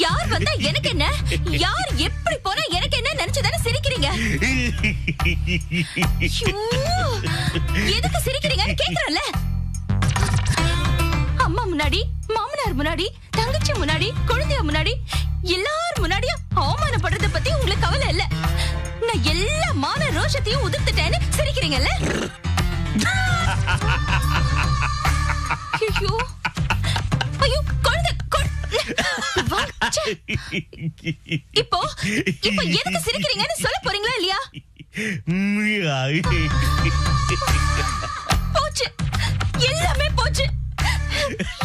யார் வந்தா எனக்கு என்ன, யார் எப்படி போனா எனக்கு என்ன நினைச்சுதானே சிரிக்கிறீங்க? எதுக்கு சிரிக்கிறீங்கன்னு கேக்குறேன்ல. அம்மா முன்னாடி, மாமனார் முன்னாடி, தங்கச்சி முன்னாடி, குழந்தைய முன்னாடி, எல்லாரும் முன்னாடியும் அவமானப்படுறத பத்தி உங்களுக்கு கவலை இல்ல. நான் எல்லா மான ரோஷத்தையும் உதிர்த்துட்டேன்னு சிரிக்கிறீங்கல்ல. ஐயோ ஐயோ, குழந்தை இப்போ இப்போ எதுக்கு சிரிக்கிறீங்கன்னு சொல்ல போறீங்களா இல்லையா? போச்சு, எல்லாமே போச்சு.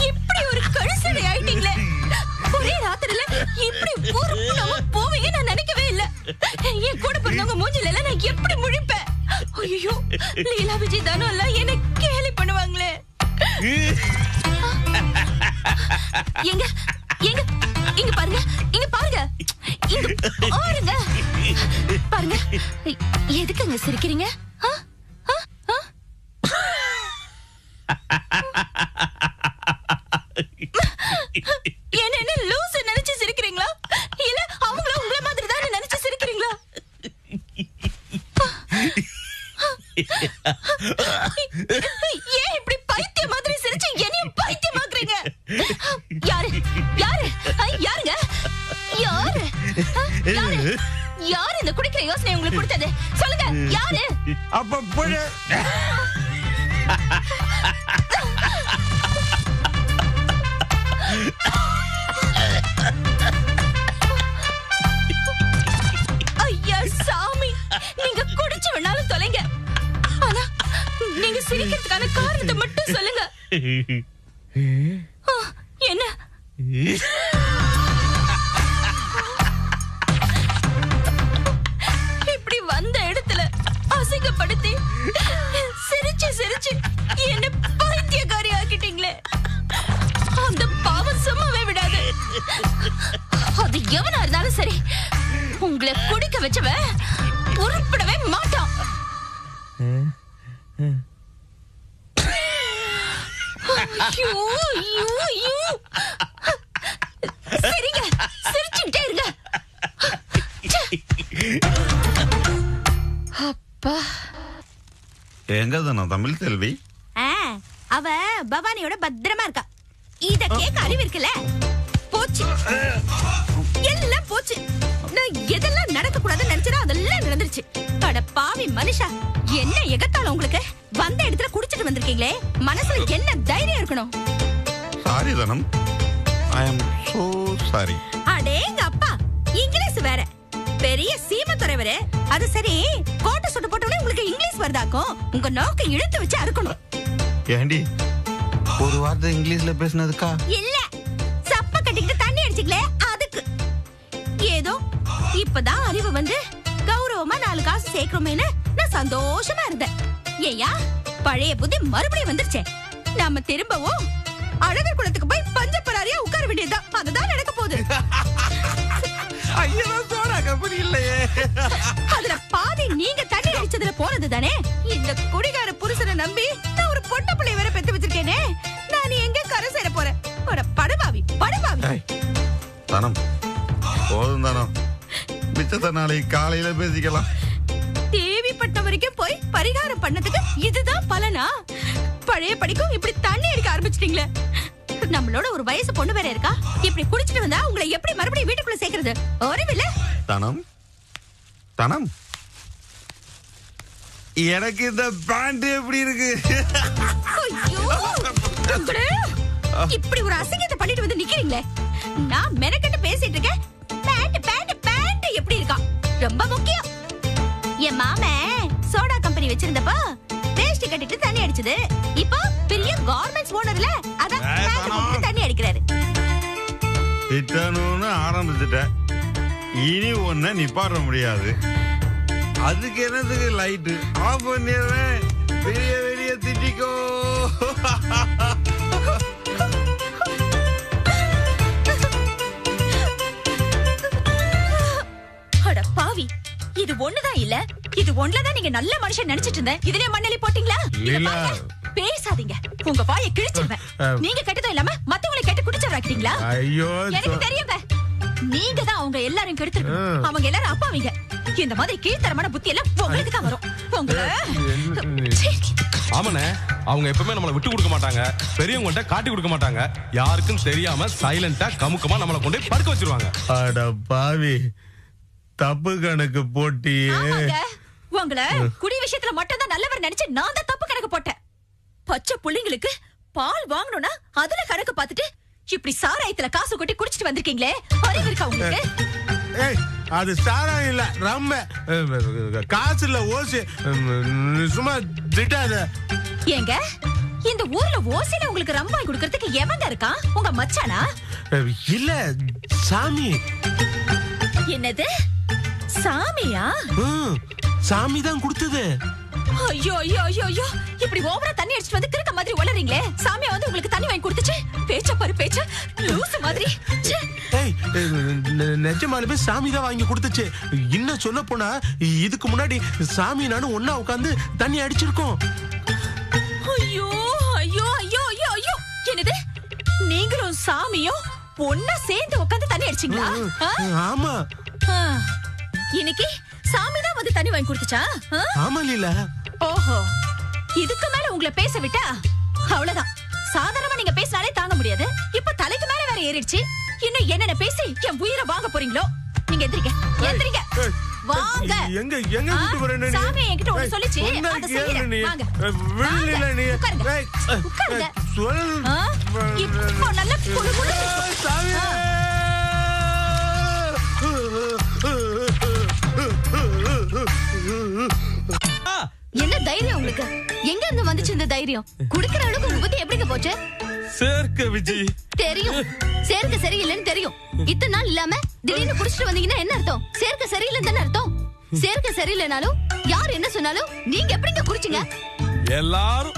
இப்படி ஒரு கழுசடை ஆயிட்டீங்களே. ஒரே ராத்திரில இப்படி ஊருக்கு நம்ம போவீங்க நான் நினைக்கவே இல்ல. என் கூட பிறந்தவங்க மூஞ்சில எல்லாம் நான் எப்படி முழிப்பேன். ஐயோ, லீலா விஜய் தானோ எல்லாம் என்ன கேலி பண்ணுவாங்களே. எங்க எங்க இங்க பாருங்க, இங்க பாருங்க, இங்க பாருங்க, பாருங்க. எதுக்குங்க சிரிக்கிறீங்க? என்ன லூசு நினைச்சு சிரிக்கிறீங்களா, இல்ல அவங்களும் உங்கள மாதிரி தான் நினைச்சு சிரிக்கிறீங்களா? ஏன் இப்படி பைத்திய மாதிரி சிரிச்சு என்னையும் பைத்தியமாக்குறீங்க? யாரு யாரு யாருங்க, யாரு யாரு யாரு இந்த குடிக்கிற யோசனை உங்களுக்கு கொடுத்தது? சொல்லுங்க, யாரு? அப்ப புழு ஐயா சாமி, நீங்க குடிச்சு வேணாலும் தொலைங்க, ஆனா நீங்க சிரிக்கிறதுக்கான காரணத்தை மட்டும் சொல்லுங்க. என்ன இப்படி வந்த இடத்துல அசிங்கப்படுத்தி சிரிச்சு சிரிச்சு என்ன பைத்தியக்காரி ஆக்கிட்டீங்களே. அந்த பாவம் சும்மாவே விடாது. அது எவனா இருந்தாலும் சரி, உங்களை குடிக்க வச்சவன் உருப்படவே மாட்டான். சரிங்க, சிரிச்சுட்டே இருங்க. அப்பா, எங்க தானே தமிழ் செல்வி? அவ பவானியோட பத்திரமா இருக்கா. இத கேட்க அறிவு இருக்குல்ல. போச்சு, எல்லாம் போச்சு. நான் எதெல்லாம் நடக்க கூடாதுன்னு நினைச்சா அதெல்லாம் நடந்துருச்சு. அட பாவி மனுஷா, என்ன எகத்தாலும் உங்களுக்கு. வந்த இடத்துல குடிச்சிட்டு வந்திருக்கீங்களே, மனசுல என்ன தைரியம் இருக்கணும்? சாரி தனம், ஐ அம் சோ சாரி. அடேங்க அப்பா, இங்கிலீஷ் வேற. பெரிய சீமத்துறைவரே. அது சரி, கோட்டை சுட்டு போட்டவனே உங்களுக்கு இங்கிலீஷ் வருதாக்கும். உங்க நோக்க இழுத்து வச்சு அறுக்கணும். ஏண்டி ஒரு வார்த்தை இங்கிலீஷ்ல பேசினதுக்கா? இல்ல, சப்ப கட்டிக்கிட்டு தண்ணி அடிச்சிக்கலே அதுக்கு. ஏதோ இப்பதான் அறிவு வந்து கௌரவமா 4 காசு சேர்க்கிறோமேன்னு நான் சந்தோஷமா இருந்தேன். ஏயா, பழைய புத்தி மறுபடியும் வந்துருச்சே. நாம திரும்பவும் அழகர் குளத்துக்கு போய் பஞ்சப்பராரியா உட்கார வேண்டியதுதான். அதுதான் நடக்க போகுது. அதுல பாதி நீங்க தண்ணி அடிச்சதுல போறது தானே. இந்த குடிகார புருஷனை நம்பி நான் ஒரு பொட்ட பிள்ளை வேற பெத்து வச்சிருக்கேனே. நான் எங்க கரை சேர போறேன்? ஒரு படுபாவி படுபாவி. தனம் போதும் தனம், மிச்சத்தை நாளைக்கு காலையில பேசிக்கலாம். தேவிப்பட்ட வரைக்கும் போய் பரிகாரம் பண்ணதுக்கு இதுதான் பலனா? பழைய படிக்கும் இப்படி தண்ணி அடிக்க ஆரம்பிச்சிட்டீங்களே. நம்மளோட ஒரு வயசு பொண்ணு வேற இருக்கா. இப்படி குடிச்சிட்டு வந்தா உங்களை எப்படி மறுபடியும் வீட்டுக்குள்ள சேர்க்கிறது? அறிவில்ல. தனம் தனம், எனக்கு இந்த பேண்ட் எப்படி இருக்கு? இப்படி ஒரு அசிங்கத்தை பண்ணிட்டு வந்து நிக்கிறீங்களே. நான் மெனக்கட்டு பேசிட்டு இருக்கேன். பேண்ட் பேண்ட் பேண்ட் எப்படி இருக்கா ரொம்ப முக்கியம். என் மாமன் சோடா கம்பெனி வச்சிருந்தப்போ வேஷ்டி கட்டிட்டு தண்ணி அடிச்சது. இப்போ பெரிய கார்மெண்ட்ஸ் ஓனர்ல அதான் பேண்ட் போட்டு தண்ணி அடிக்கிறாரு. திட்டணும்னு ஆரம்பிச்சுட்டேன், இனி ஒன்ன நிப்பாட்ட முடியாது. அதுக்கு என்னதுக்கு லைட்டு ஆஃப் பண்ணிடுறேன். வெளிய வெளிய திட்டிக்கோ. அட பாவி, இது ஒண்ணுதான் இல்ல, இது ஒண்ணுதான் நீங்க நல்ல மனுஷன் நினைச்சிட்டு இருந்தேன். இதுலயே மண்ணெலி போட்டீங்களா? பேசாதீங்க, உங்க வாயை கிழிச்சிருவேன். நீங்க கெட்டதும் இல்லாம மத்தவங்களை கெட்டு குடிச்சவராக்கிட்டீங்க. இருக்கீங்களா? ஐயோ எனக்கு தெரியுங்க. நீங்க தான் அவங்க எல்லாரும் கெடுத்துருக்கீங்க. அவங்க எல்லாரும் அப்பாவிங்க. இந்த மாதிரி கீழ்த்தரமான புத்தி எல்லாம் உங்களுக்கு தான் வரும். ஆமாண்ணே, அவங்க எப்பவுமே நம்மளை விட்டு கொடுக்க மாட்டாங்க, பெரியவங்கள்ட்ட காட்டி கொடுக்க மாட்டாங்க, யாருக்கும் தெரியாம சைலண்டா கமுக்கமா நம்மளை கொண்டு படுக்க வச்சிருவாங்க. அட பாவி, தப்பு கணக்கு போட்டியே. உங்களை குடி விஷயத்துல மட்டும் தான் நல்லவர் நினைச்சு நான் தான் தப்பு கணக்கு போட்டேன். பச்சை புள்ளைங்களுக்கு பால் வாங்கணும்னா அதுல கணக்கு பார்த்துட்டு இப்படி சாராயத்துல காசு கொட்டி குடிச்சிட்டு வந்திருக்கீங்களே, அறிவு இருக்கா உங்களுக்கு? ஏய், அது சாராயம் இல்ல, ரம்ம. காசு இல்ல, ஓசி. சும்மா திட்டாத. ஏங்க, இந்த ஊர்ல ஓசில உங்களுக்கு ரம்பாய் குடுக்கறதுக்கு எவங்க இருக்கான்? உங்க மச்சானா? இல்ல, சாமி. என்னது சாமியா? சாமி தான் கொடுத்தது. ஐயோ ஐயோ ஐயோ ஐயோ, இப்படி ஓவரா தண்ணி அடிச்சிட்டு வந்து கிறுக்க மாதிரி வளரீங்களே. சாமியா வந்து உங்களுக்கு தண்ணி வாங்கி கொடுத்துச்சு. பேச்ச பாரு, பேச்ச லூசு மாதிரி. ஏய், நிஜமாலுமே சாமி தான் வாங்கி கொடுத்துச்சு. இன்னும் சொல்ல போனா இதுக்கு முன்னாடி சாமி நானும் ஒன்னா உட்கார்ந்து தண்ணி அடிச்சிருக்கோம். ஐயோ ஐயோ ஐயோ ஐயோ ஐயோ, என்னது நீங்களும் சாமியும் ஒன்னா சேர்ந்து உட்கார்ந்து தண்ணி அடிச்சீங்களா? ஆமா. இன்னைக்கு சாமி தான் வந்து தண்ணி வாங்கி கொடுத்துச்சா? ஆமா லீலா. ஓஹோ, இதுக்கு மேல உங்களை பேச விட்டா அவ்வளவுதான். சாதாரணமா நீங்க பேசினாலே தாங்க முடியாது. இப்ப தலைக்கு மேல வேற ஏறிடுச்சு. இன்னும் என்னென்ன பேசி என் உயிரை வாங்க போறீங்களோ? நீங்க எந்திரிங்க, எந்திரிங்க, வாங்க. எங்க எங்க கூட்டி வரேன்னு நீ? சாமி என்கிட்ட ஒன்னு சொல்லிச்சு, அத செய்யறேன். வாங்க, விடல நீ. உட்காருங்க. சொல். இப்போ நல்ல குளு குளு. சாமி. என்ன தைரியம் உங்களுக்கு? எங்க இருந்து வந்துச்சு இந்த தைரியம்? குடிக்கிற அளவுக்கு உங்க புத்தி எப்படிங்க போச்சு? சேர்க்க விஜி. தெரியும், சேர்க்க சரியில்லைன்னு தெரியும். இத்தனை நாள் இல்லாம திடீர்னு குடிச்சிட்டு வந்தீங்கன்னா என்ன அர்த்தம்? சேர்க்க சரியில்லைன்னு தானே அர்த்தம். சேர்க்க சரியில்லைனாலும் யார் என்ன சொன்னாலும் நீங்க எப்படிங்க குடிச்சீங்க? எல்லாரும்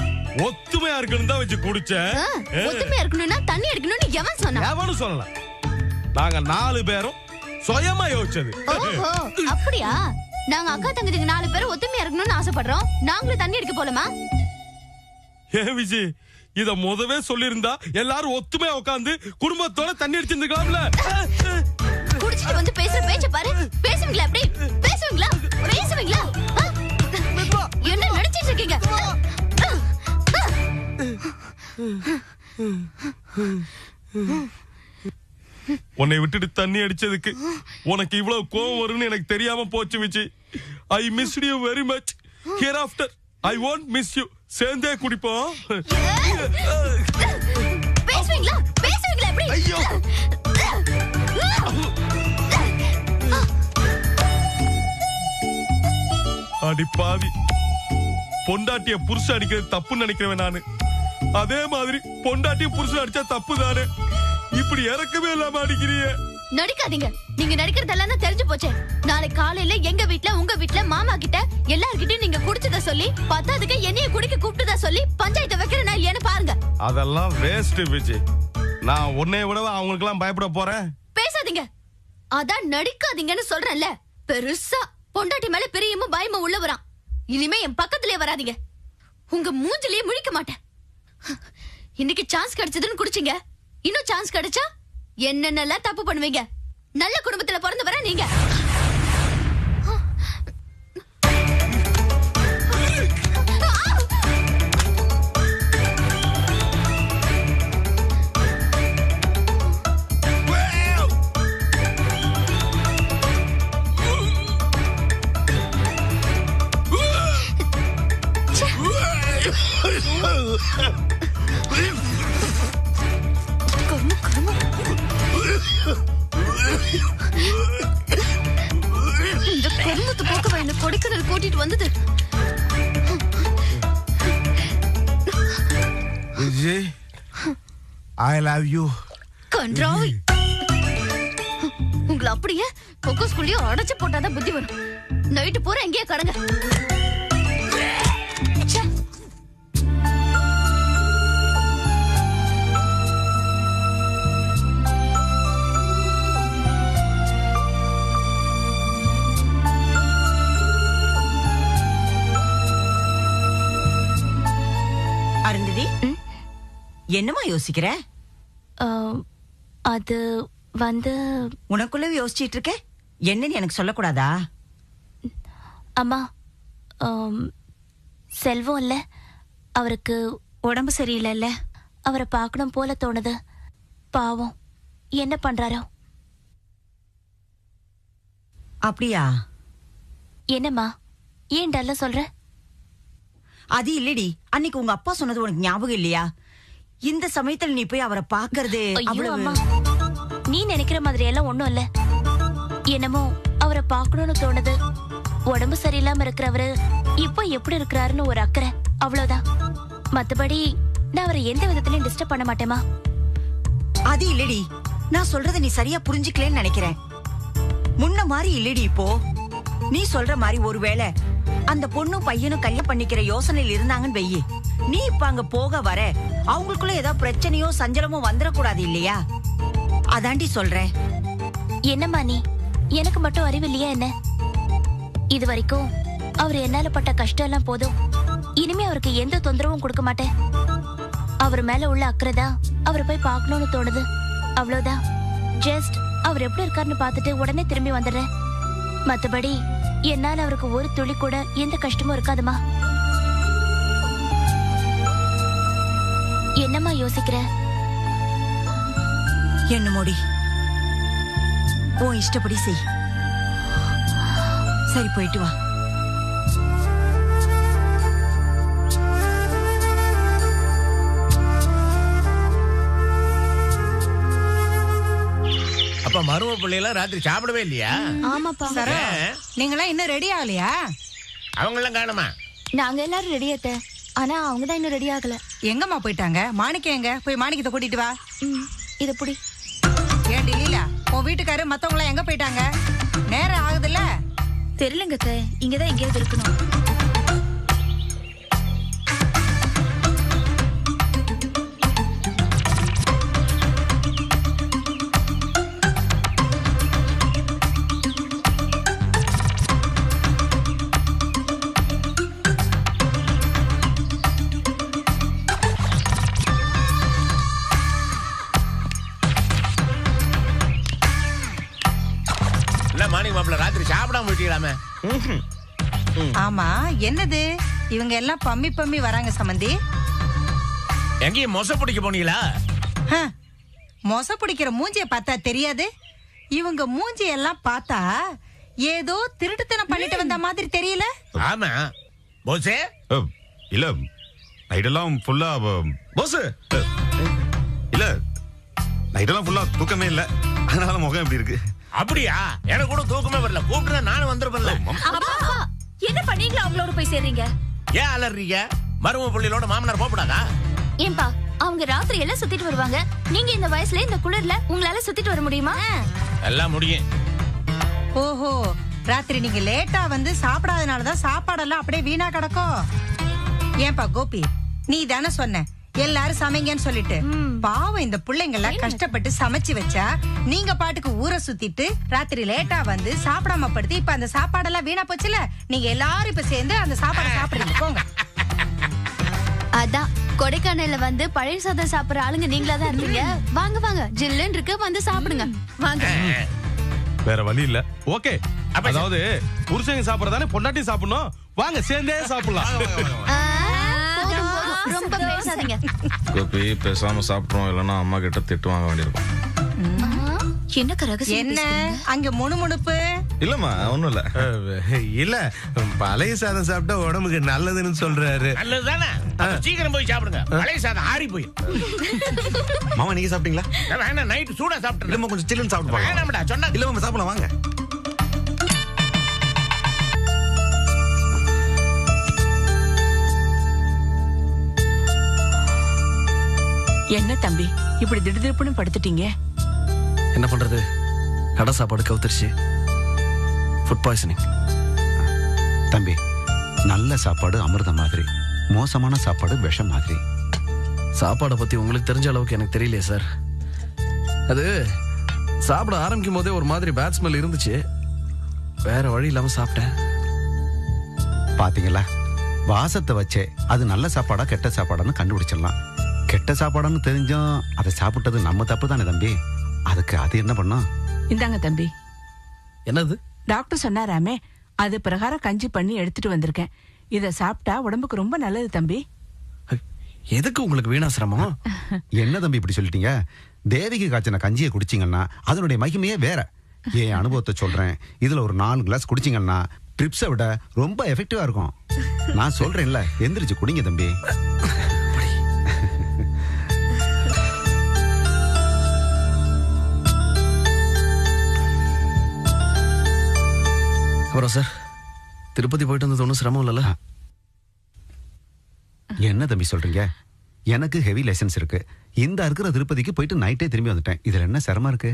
ஒத்துமையா இருக்கணும் தான் வச்சு குடிச்சேன். ஒத்துமையா இருக்கணும்னா தண்ணி அடிக்கணும்னு எவன் சொன்னா? எவனும் சொல்லல. நாங்க 4 பேரும் சுயமா யோசிச்சது. ஓஹோ, அப்படியா? நாங்க அக்கா தங்கச்சிங்க 4 பேரும் ஒத்துமையா இருக்கணும்னு ஆசைப்படுறோம். நாங்களும் தண்ணி அடிக்க போலாமா? ஏ விஜி, இத முதவே சொல்லிருந்தா எல்லாரும் ஒத்துமையா உட்கார்ந்து குடும்பத்தோட தண்ணி அடிச்சிருந்துக்கலாம்ல. குடிச்சிட்டு வந்து பேசுற பேச்ச பாரு. பேசுவீங்களா? அப்படி பேசுவீங்களா? பேசுவீங்களா? என்ன நினைச்சிட்டு இருக்கீங்க? உன்னை விட்டுட்டு தண்ணி அடிச்சதுக்கு உனக்கு இவ்வளவு கோவம் வரும்னு எனக்கு தெரியாம போச்சு Viji. I miss you very much. Here after I won't miss you. சேர்ந்தே குடிப்போம். பேசுவீங்களா? பேசுவீங்களா? அப்படி ஐயோ, அடி பாவி, பொண்டாட்டிய புருஷன் அடிக்கிறது தப்புன்னு நினைக்கிறவன் நானு. அதே மாதிரி பொண்டாட்டிய புருஷன் அடிச்சா தப்பு தானே. இப்படி இறக்கவே இல்லாம அடிக்கிறிய. நடிக்காதீங்க. நீங்க நடிக்கிறதெல்லாம் தான் தெரிஞ்சு போச்சே. நாளை காலையில எங்க வீட்ல, உங்க வீட்ல, மாமா கிட்ட எல்லார்கிட்டயும் நீங்க குடிச்சத சொல்லி, பத்தாதுக்கு என்னைய குடிக்க கூப்பிட்டதா சொல்லி பஞ்சாயத்து வைக்கிறேன் நான் ஏன்னு பாருங்க. அதெல்லாம் வேஸ்ட் விஜய். நான் உன்னை விடவா அவங்களுக்கு எல்லாம் பயப்பட போறேன்? பேசாதீங்க. அதான் நடிக்காதீங்கன்னு சொல்றேன்ல. பெருசா பொண்டாட்டி மேல பிரியமும் பயமும் உள்ளவராம். இனிமே என் பக்கத்திலே வராதீங்க. உங்க மூஞ்சிலேயே முழிக்க மாட்டேன். இன்னைக்கு சான்ஸ் கிடைச்சதுன்னு குடிச்சீங்க. இன்னும் சான்ஸ் கிடைச்சா என்னென்னலாம் தப்பு பண்ணுவீங்க? நல்ல குடும்பத்துல பிறந்தவரா நீங்க? இந்த கருமத்து போக்கவா என்ன கொடைக்கானல் கூட்டிட்டு வந்தது? Vijay, I love you. கன்றாவி. உங்களை அப்படியே கொக்கோ ஸ்கூல்லயே அடைச்சு போட்டாதான் புத்தி வரும். நைட்டு பூரா எங்கேயே கடங்க. அருந்ததி, என்னமா யோசிக்கிற? அது வந்து உனக்குள்ள யோசிச்சிட்டு இருக்க, என்னன்னு எனக்கு சொல்லக்கூடாதா? அம்மா, செல்வம் இல்ல, அவருக்கு உடம்பு சரியில்லைல்ல, அவரை பார்க்கணும் போல தோணுது. பாவம், என்ன பண்றாரோ? அப்படியா? என்னம்மா, ஏன் டல்ல சொல்ற? அது இல்லடி, அன்னைக்கு உங்க அப்பா சொன்னது உனக்கு ஞாபகம் இல்லையா? இந்த சமயத்துல நீ போய் அவரை பாக்குறது ஐயோ அம்மா, நீ நினைக்கிற மாதிரி எல்லாம் ஒண்ணும் இல்ல. என்னமோ அவரை பார்க்கணும்னு தோணுது. உடம்பு சரியில்லாம இருக்கிறவரு இப்ப எப்படி இருக்கிறாருன்னு ஒரு அக்கறை, அவ்வளவுதான். மத்தபடி நான் அவரை எந்த விதத்திலயும் டிஸ்டர்ப் பண்ண மாட்டேமா. அது இல்லடி, நான் சொல்றத நீ சரியா புரிஞ்சுக்கலன்னு நினைக்கிறேன். முன்ன மாதிரி இல்லடி இப்போ. நீ சொல்ற மாதிரி ஒருவேளை அந்த பொண்ணும் பையனும் கல்யாணம் பண்ணிக்கிற யோசனையில் இருந்தாங்கன்னு வெயி, நீ இப்ப அங்க போக வர அவங்களுக்குள்ள ஏதாவது பிரச்சனையோ சஞ்சலமோ வந்துடக்கூடாது இல்லையா? அதாண்டி சொல்றேன். என்னம்மா நீ, எனக்கு மட்டும் அறிவு இல்லையா என்ன? இது வரைக்கும் அவர் என்னால பட்ட கஷ்டம் எல்லாம் போதும். இனிமே அவருக்கு எந்த தொந்தரவும் கொடுக்க மாட்டேன். அவர் மேல உள்ள அக்கறைதான் அவரை போய் பார்க்கணும்னு தோணுது, அவ்வளவுதான். ஜஸ்ட் அவர் எப்படி இருக்காருன்னு பார்த்துட்டு உடனே திரும்பி வந்துடுறேன். மத்தபடி என்னால அவருக்கு ஒரு துளி கூட எந்த கஷ்டமும் இருக்காதுமா. என்னம்மா யோசிக்கிற? என்ன மோடி, உன் இஷ்டப்படி செய். சரி, போயிட்டு வா. அப்ப மரும பிள்ளைலாம் ராத்திரி சாப்பிடவே இல்லையா? ஆமாப்பா. சரோ, நீங்களாம் இன்னும் ரெடி ஆகலையா? அவங்க எல்லாம் காணுமா? நாங்க எல்லாரும் ரெடி ஆயிட்ட, ஆனா அவங்க தான் இன்னும் ரெடி ஆகல. எங்கம்மா போயிட்டாங்க? மாணிக்கம் எங்க? போய் மாணிக்கத்தை கூட்டிட்டு வா. இத புடி. ஏன் லீலா, உன் வீட்டுக்காரு மத்தவங்க எல்லாம் எங்க போயிட்டாங்க? நேரம் ஆகுதுல்ல? தெரியலங்க, இங்கதான் எங்கேயாவது இருக்கணும். மாணிக்க மாப்பிள்ள ராத்திரி சாப்பிடாம போயிட்டீங்களாமே. ஆமா, என்னது இவங்க எல்லாம் பம்மி பம்மி வராங்க சம்பந்தி? எங்கேயும் மொச பிடிக்க போனீங்களா? மொச பிடிக்கிற மூஞ்சிய பார்த்தா தெரியாது? இவங்க மூஞ்சியெல்லாம் பார்த்தா ஏதோ திருட்டுத்தனம் பண்ணிட்டு வந்த மாதிரி தெரியல? ஆமா போசே. இல்ல, நைட்டெல்லாம் ஃபுல்லா போஸ் இல்ல, நைட்டெல்லாம் ஃபுல்லா தூக்கமே இல்ல, அதனால முகம் எப்படி இருக்கு? அப்படியா? எனக்கு கூட தூக்கமே வரல. கூப்பிட்டு நானும் வந்துருப்பேன்ல. என்ன பண்ணீங்களா அவங்களோட போய் சேர்றீங்க? ஏன் அலறீங்க? மரும பிள்ளையோட மாமனார் போகப்படாதா? ஏன்பா, அவங்க ராத்திரி எல்லாம் சுத்திட்டு வருவாங்க. நீங்க இந்த வயசுல இந்த குளிர்ல உங்களால சுத்திட்டு வர முடியுமா? எல்லாம் முடியும். ஓஹோ, ராத்திரி நீங்க லேட்டா வந்து சாப்பிடாதனாலதான் சாப்பாடெல்லாம் அப்படியே வீணா கிடக்கும். ஏன்பா கோபி, நீ தானே சொன்ன எல்லாரும் சமைங்கன்னு சொல்லிட்டு? பாவம், இந்த பிள்ளைங்க எல்லாம் கஷ்டப்பட்டு சமைச்சு வச்சா நீங்க பாட்டுக்கு ஊரை சுத்திட்டு ராத்திரி லேட்டா வந்து சாப்பிடாம படுத்து இப்ப அந்த சாப்பாடெல்லாம் வீணா போச்சுல. நீங்க எல்லாரும் இப்ப சேர்ந்து அந்த சாப்பாடை சாப்பிடுங்க, போங்க. அதான் கொடைக்கானல்ல வந்து பழைய சாதம் சாப்பிடுற ஆளுங்க நீங்களா தான் இருக்கீங்க. வாங்க வாங்க, ஜில்லுன்னு இருக்கு, வந்து சாப்பிடுங்க வாங்க. வேற வழி இல்ல. ஓகே, அதாவது புருஷங்க சாப்பிடறதானே பொண்டாட்டி சாப்பிடணும். வாங்க சேர்ந்தே சாப்பிடலாம். ரொம்ப பேசாதீங்க. கோபி, பேசாம சாப்பிடுறோம், இல்லைன்னா அம்மா கிட்ட திட்டு வாங்க வேண்டியிருக்கும். என்ன ரகசியம்? என்ன அங்க முணுமுணுப்பு? இல்லம்மா, ஒண்ணும் இல்ல. இல்ல, பழைய சாதம் சாப்பிட்டா உடம்புக்கு நல்லதுன்னு சொல்றாரு. நல்லதுதானே? சீக்கிரம் போய் சாப்பிடுங்க. பழைய சாதம் ஆறி போய். மாமா, நீங்க சாப்பிட்டீங்களா? வேணா, நைட்டு சூடா சாப்பிட்டு. இல்லம்மா, கொஞ்சம் சில்லுன்னு சாப்பிட்டு வேணாம்டா சொன்னா. இல்ல மாமா, சாப்பிடலாம் வாங்க. என்ன தம்பி, இப்படி திடுதிப்புன்னு படுத்துட்டீங்க? என்ன பண்றது, கடை சாப்பாடு கவுத்துருச்சு. Food poisoning. தம்பி, நல்ல சாப்பாடு அமிர்தம் மாதிரி, மோசமான சாப்பாடு விஷம் மாதிரி. சாப்பாடை பத்தி உங்களுக்கு தெரிஞ்ச அளவுக்கு எனக்கு தெரியலையே சார். அது சாப்பிட ஆரம்பிக்கும் போதே ஒரு மாதிரி பேட் ஸ்மெல் இருந்துச்சு. வேற வழி இல்லாம சாப்பிட்டேன். பாத்தீங்களா, வாசத்தை வச்சே அது நல்ல சாப்பாடா கெட்ட சாப்பாடான்னு கண்டுபிடிச்சிடலாம். கெட்ட சாப்பாடான்னு தெரிஞ்சும் அதை சாப்பிட்டது நம்ம தப்பு தானே தம்பி. அதுக்கு அது என்ன பண்ணா? இந்தாங்க தம்பி. என்னது? டாக்டர் சொன்னாராமே, அது பிரகாரம் கஞ்சி பண்ணி எடுத்துட்டு வந்திருக்கேன். இத சாப்பிட்டா உடம்புக்கு ரொம்ப நல்லது தம்பி. எதுக்கு உங்களுக்கு வீணா சிரமம்? என்ன தம்பி இப்படி சொல்லிட்டீங்க? தேவிக்கு காய்ச்சின கஞ்சியை குடிச்சிங்கன்னா அதனுடைய மகிமையே வேற. என் அனுபவத்தை சொல்றேன். இதுல ஒரு 4 கிளாஸ் குடிச்சிங்கன்னா ட்ரிப்ஸை விட ரொம்ப எஃபெக்டிவா இருக்கும். நான் சொல்றேன்ல, எந்திரிச்சு குடிங்க தம்பி. அப்புறம் சார், திருப்பதி போயிட்டு வந்தது ஒன்றும் சிரமம் இல்லைல்ல? என்ன தம்பி சொல்றீங்க? எனக்கு ஹெவி லைசன்ஸ் இருக்கு. இந்த இருக்கிற திருப்பதிக்கு போயிட்டு நைட்டே திரும்பி வந்துட்டேன். இதுல என்ன சிரமம் இருக்கு?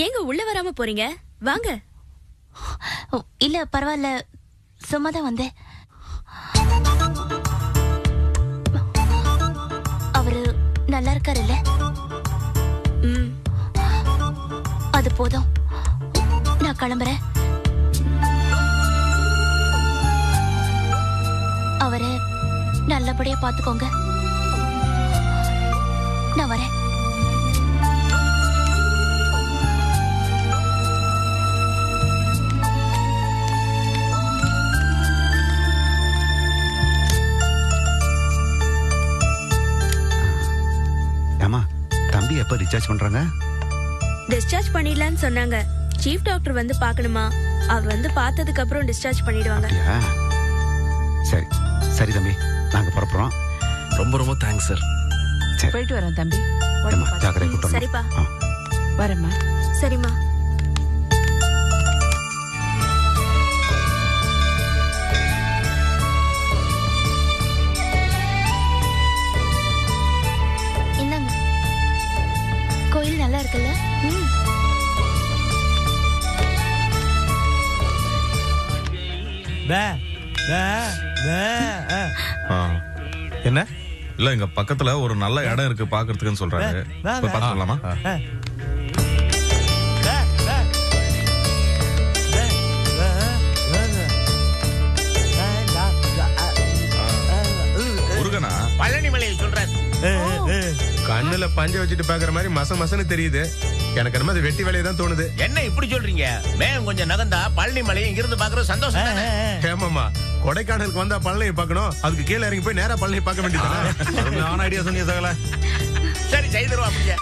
ஏங்க உள்ள வராம போறீங்க? வாங்க. இல்ல பரவாயில்ல, சும்மாதான் வந்தேன். அவரு நல்லா இருக்காருல்ல? அது போதும், நான் கிளம்புறேன். அவரை நல்லபடியா பாத்துக்கோங்க. நான் வரேன். தம்பி எப்ப டிஸ்சார்ஜ் பண்றாங்க? டிஸ்சார்ஜ் பண்ணிடலான்னு சொன்னாங்க. சீஃப் டாக்டர் வந்து பார்க்கணுமா? அவர் வந்து பார்த்ததுக்கு அப்புறம் டிஸ்சார்ஜ் பண்ணிடுவாங்க. சரி சரி தம்பி, நாங்க புறப்படுறோம். ரொம்ப ரொம்ப தேங்க்ஸ் சார். போயிட்டு வரேன் தம்பி. சரிப்பா. வரேம்மா. சரிம்மா. கோயில் நல்லா இருக்குல்ல? என்ன இல்ல, இங்க பக்கத்துல ஒரு நல்ல இடம் இருக்கு பாக்குறதுக்குன்னு சொல்றாரு. போய் பார்த்து சொல்லலாமா? முருகனா? பழனிமலையை சொல்றாரு. கண்ணுல பஞ்ச வச்சுட்டு பாக்குற மாதிரி மச மசன்னு தெரியுது. எனக்கு என்னமோ அது வெட்டி வேலையை தான் தோணுது. என்ன இப்படி சொல்றீங்க? மேகம் கொஞ்சம் நகர்ந்தா பழனிமலையை இங்கிருந்து பாக்குறது சந்தோஷம் தானே? ஏமாமா, கொடைக்கானலுக்கு வந்தா பழனியை பார்க்கணும், அதுக்கு கீழே இறங்கி போய் நேரா பழனியை பார்க்க வேண்டியது. நான் ஐடியா சொன்னீங்க சகல. சரி செய்திருவோம் அப்படியே.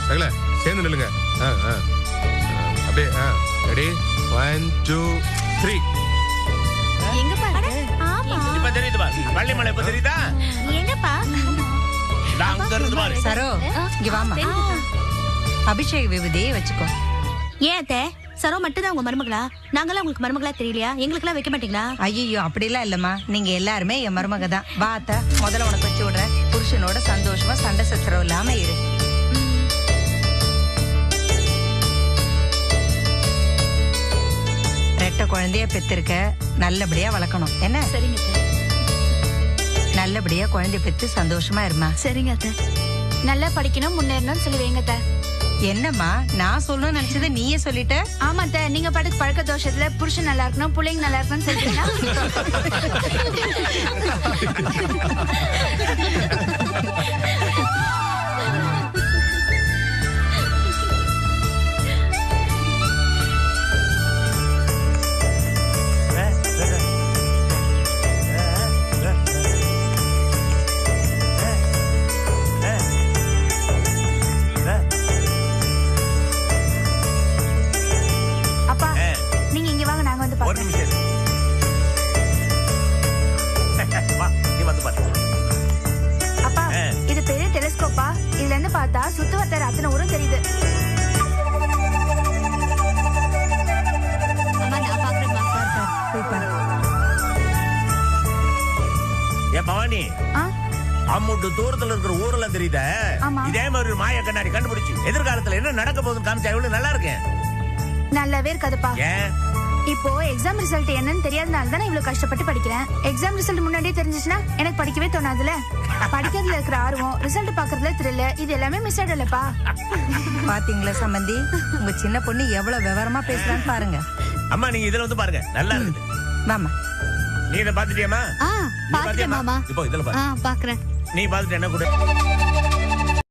சகல சேர்ந்து நில்லுங்க. அப்படியே ரெடி 1 2 3. எங்க பாரு? ஆமா. இப்ப தெரியுது பாரு. பழனிமலை இப்ப தெரியுதா? எங்கப்பா? அங்க இருந்து பாரு. சரோ, இங்க வாமா. அபிஷேக விபூதியை வச்சுக்கோ. ஏன் அத்தை, சரோ மட்டும் தான் உங்க மருமகளா? நாங்களாம் உங்களுக்கு மருமகளா தெரியலையா? எங்களுக்கெல்லாம் வைக்க மாட்டீங்களா? ஐயோ அப்படிலாம் இல்லம்மா, நீங்க எல்லாருமே என் மருமக தான். வா அத்தை, முதல்ல உனக்கு வச்சு விடுறேன். புருஷனோட சந்தோஷமா சண்டை சச்சரவு இல்லாம இரு. ரெட்ட குழந்தைய பெத்திருக்க, நல்லபடியா வளர்க்கணும். என்ன? சரிங்க அத்தை. நல்லபடியா குழந்தைய பெத்து சந்தோஷமா இருமா. சரிங்க அத்தை. நல்லா படிக்கணும், முன்னேறணும்னு சொல்லி வைங்க அத்தை. என்னம்மா, நான் சொல்லணும்னு நினைச்சதை நீயே சொல்லிட்ட. ஆமா அத்தை, நீங்க பாட்டுக்கு பழக்க தோஷத்துல புருஷன் நல்லா இருக்கணும், பிள்ளைங்க நல்லா இருக்கணும்னு சொல்லிட்டீங்களா? பார்த்தா சுத்துவட்டார அத்தனை ஊரும் தெரியுது. ஏ பவானி, அம்முட்டு தூரத்துல இருக்கிற ஊரெல்லாம் தெரியுதா? இதே மாதிரி ஒரு மாய கண்ணாடி கண்டுபிடிச்சு எதிர்காலத்துல என்ன நடக்க போகுதுன்னு காமிச்சா எவ்வளவு நல்லா இருக்கேன். நல்லாவே இருக்காதுப்பா. ஏன்? இப்போ எக்ஸாம் ரிசல்ட் என்னன்னு தெரியாதனால தான் இவ்வளவு கஷ்டப்பட்டு படிக்கிறேன். எக்ஸாம் ரிசல்ட் முன்னாடியே தெரிஞ்சிச்சுன்னா எனக்கு படிக்கவே தோணாதுல. படிக்கிறதுல இருக்கிற ஆர்வம், ரிசல்ட் பாக்குறதுல த்ரில், இது எல்லாமே மிஸ் ஆயிடலப்பா. பாத்தீங்களா சம்பந்தி, உங்க சின்ன பொண்ணு எவ்வளவு விவரமா பேசுறான்னு பாருங்க. அம்மா நீங்க இதுல வந்து பாருங்க, நல்லா இருக்குது. மாமா நீ இத பாத்துட்டியாமா? பாத்துட்டேன் மாமா. இப்போ இதுல பாரு. பாக்குறேன். நீ பாத்துட்டு என்ன கூட